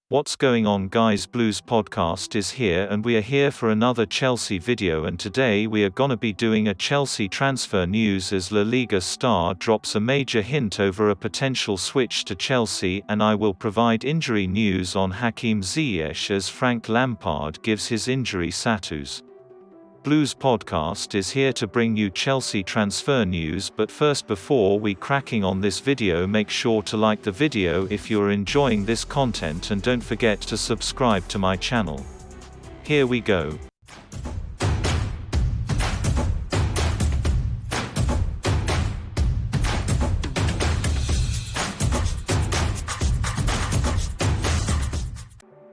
What's going on, guys? Blues podcast is here, and we are here for another Chelsea video, and today we are gonna be doing a Chelsea transfer news as La Liga star drops a major hint over a potential switch to Chelsea, and I will provide injury news on Hakim Ziyech as Frank Lampard gives his injury status. Blues podcast is here to bring you Chelsea transfer news, but first, before we cracking on this video, make sure to like the video if you're enjoying this content, and don't forget to subscribe to my channel. Here we go.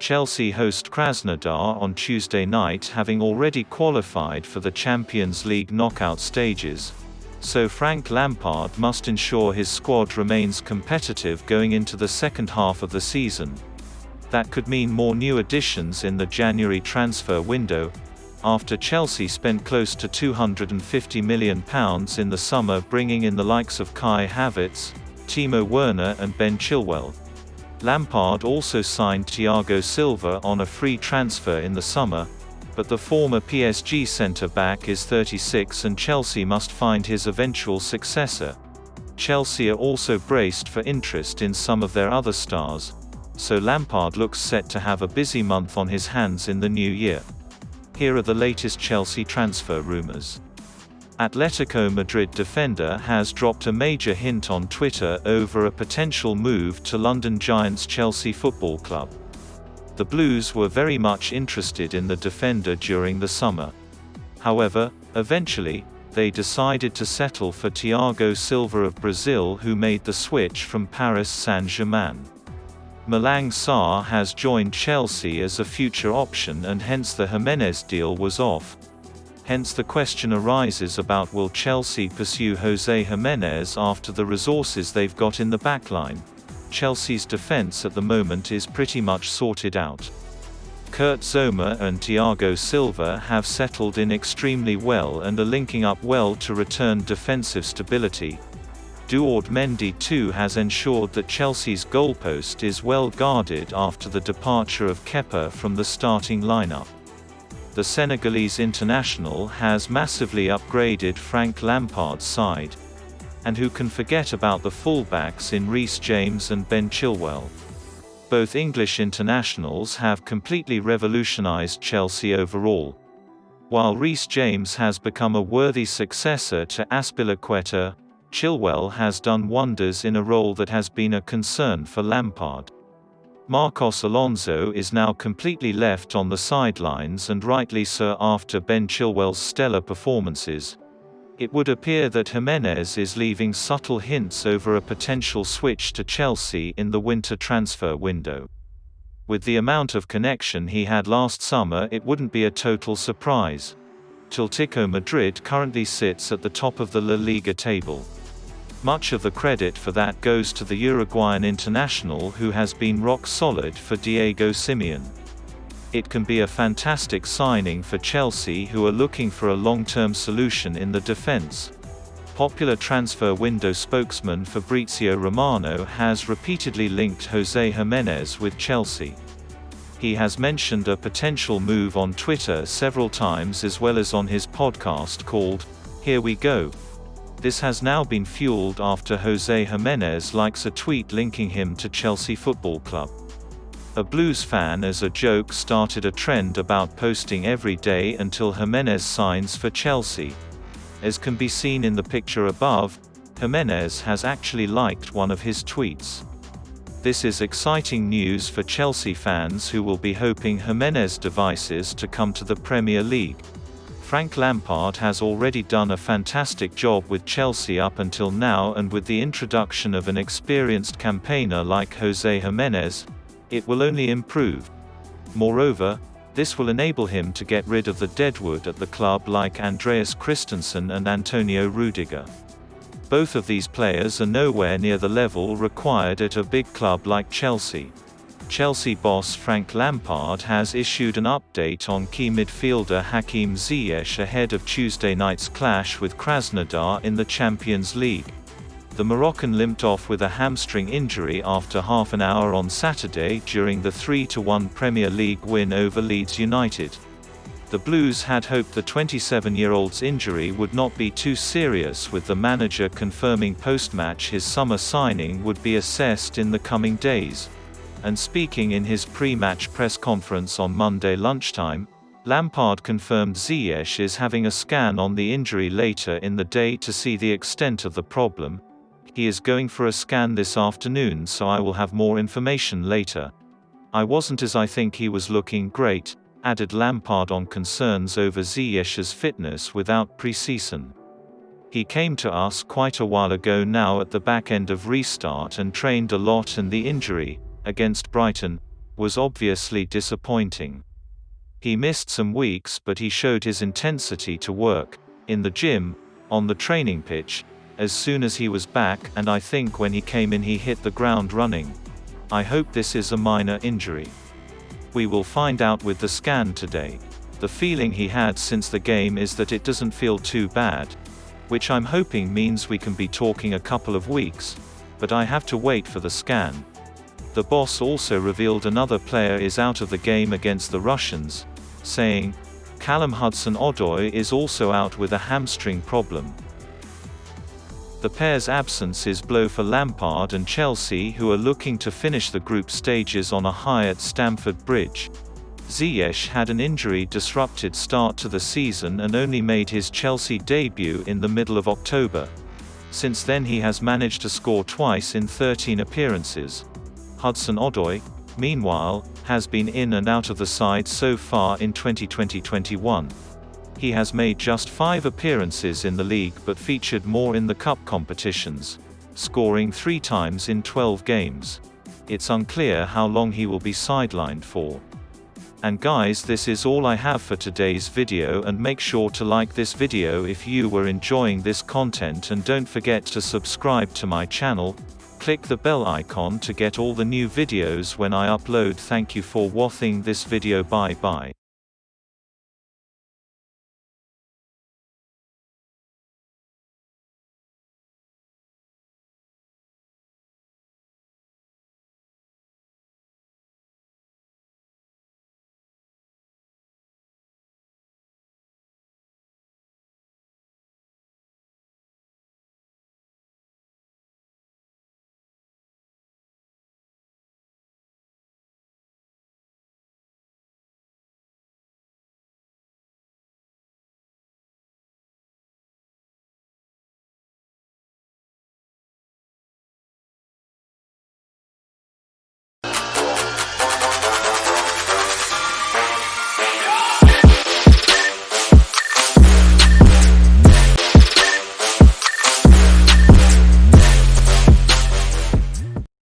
Chelsea host Krasnodar on Tuesday night, having already qualified for the Champions League knockout stages. So Frank Lampard must ensure his squad remains competitive going into the second half of the season. That could mean more new additions in the January transfer window, after Chelsea spent close to £250 million in the summer, bringing in the likes of Kai Havertz, Timo Werner and Ben Chilwell. Lampard also signed Thiago Silva on a free transfer in the summer, but the former PSG centre-back is 36 and Chelsea must find his eventual successor. Chelsea are also braced for interest in some of their other stars, so Lampard looks set to have a busy month on his hands in the new year. Here are the latest Chelsea transfer rumours. Atletico Madrid defender has dropped a major hint on Twitter over a potential move to London Giants Chelsea Football Club. The Blues were very much interested in the defender during the summer. However, eventually, they decided to settle for Thiago Silva of Brazil, who made the switch from Paris Saint-Germain. Malang Sarr has joined Chelsea as a future option, and hence the Gimenes deal was off. Hence the question arises about, will Chelsea pursue Jose Gimenes after the resources they've got in the backline? Chelsea's defence at the moment is pretty much sorted out. Kurt Zouma and Thiago Silva have settled in extremely well and are linking up well to return defensive stability. Duarte Mendy too has ensured that Chelsea's goalpost is well guarded after the departure of Kepa from the starting lineup. The Senegalese international has massively upgraded Frank Lampard's side. And who can forget about the fullbacks in Reece James and Ben Chilwell? Both English internationals have completely revolutionised Chelsea overall. While Reece James has become a worthy successor to Azpilicueta, Chilwell has done wonders in a role that has been a concern for Lampard. Marcos Alonso is now completely left on the sidelines, and rightly so after Ben Chilwell's stellar performances. It would appear that Gimenes is leaving subtle hints over a potential switch to Chelsea in the winter transfer window. With the amount of connection he had last summer, it wouldn't be a total surprise. Atletico Madrid currently sits at the top of the La Liga table. Much of the credit for that goes to the Uruguayan international, who has been rock solid for Diego Simeone. It can be a fantastic signing for Chelsea, who are looking for a long-term solution in the defence. Popular transfer window spokesman Fabrizio Romano has repeatedly linked Jose Gimenes with Chelsea. He has mentioned a potential move on Twitter several times, as well as on his podcast called Here We Go. This has now been fueled after Jose Gimenes likes a tweet linking him to Chelsea Football Club. A Blues fan, as a joke, started a trend about posting every day until Gimenes signs for Chelsea. As can be seen in the picture above, Gimenes has actually liked one of his tweets. This is exciting news for Chelsea fans, who will be hoping Gimenes devices to come to the Premier League. Frank Lampard has already done a fantastic job with Chelsea up until now, and with the introduction of an experienced campaigner like Jose Gimenes, it will only improve. Moreover, this will enable him to get rid of the deadwood at the club like Andreas Christensen and Antonio Rudiger. Both of these players are nowhere near the level required at a big club like Chelsea. Chelsea boss Frank Lampard has issued an update on key midfielder Hakim Ziyech ahead of Tuesday night's clash with Krasnodar in the Champions League. The The Moroccan limped off with a hamstring injury after half an hour on Saturday during the 3-1 Premier League win over Leeds United. The Blues had hoped the 27-year-old's injury would not be too serious, with the manager confirming post-match his summer signing would be assessed in the coming days. And speaking in his pre-match press conference on Monday lunchtime, Lampard confirmed Ziyech is having a scan on the injury later in the day to see the extent of the problem. He is going for a scan this afternoon, so I will have more information later. I wasn't as I think he was looking great, added Lampard on concerns over Ziyech's fitness without pre-season. He came to us quite a while ago now at the back end of restart and trained a lot, and the injury, against Brighton, was obviously disappointing. He missed some weeks, but he showed his intensity to work, in the gym, on the training pitch, as soon as he was back, and I think when he came in he hit the ground running. I hope this is a minor injury. We will find out with the scan today. The feeling he had since the game is that it doesn't feel too bad, which I'm hoping means we can be talking a couple of weeks, but I have to wait for the scan. The boss also revealed another player is out of the game against the Russians, saying, Callum Hudson-Odoi is also out with a hamstring problem. The pair's absence is blow for Lampard and Chelsea, who are looking to finish the group stages on a high at Stamford Bridge. Ziyech had an injury-disrupted start to the season and only made his Chelsea debut in the middle of October. Since then he has managed to score twice in 13 appearances. Hudson-Odoi, meanwhile, has been in and out of the side so far in 2020-21. He has made just 5 appearances in the league but featured more in the cup competitions, scoring 3 times in 12 games. It's unclear how long he will be sidelined for. And guys, this is all I have for today's video, and make sure to like this video if you were enjoying this content, and don't forget to subscribe to my channel. Click the bell icon to get all the new videos when I upload. Thank you for watching this video. Bye bye.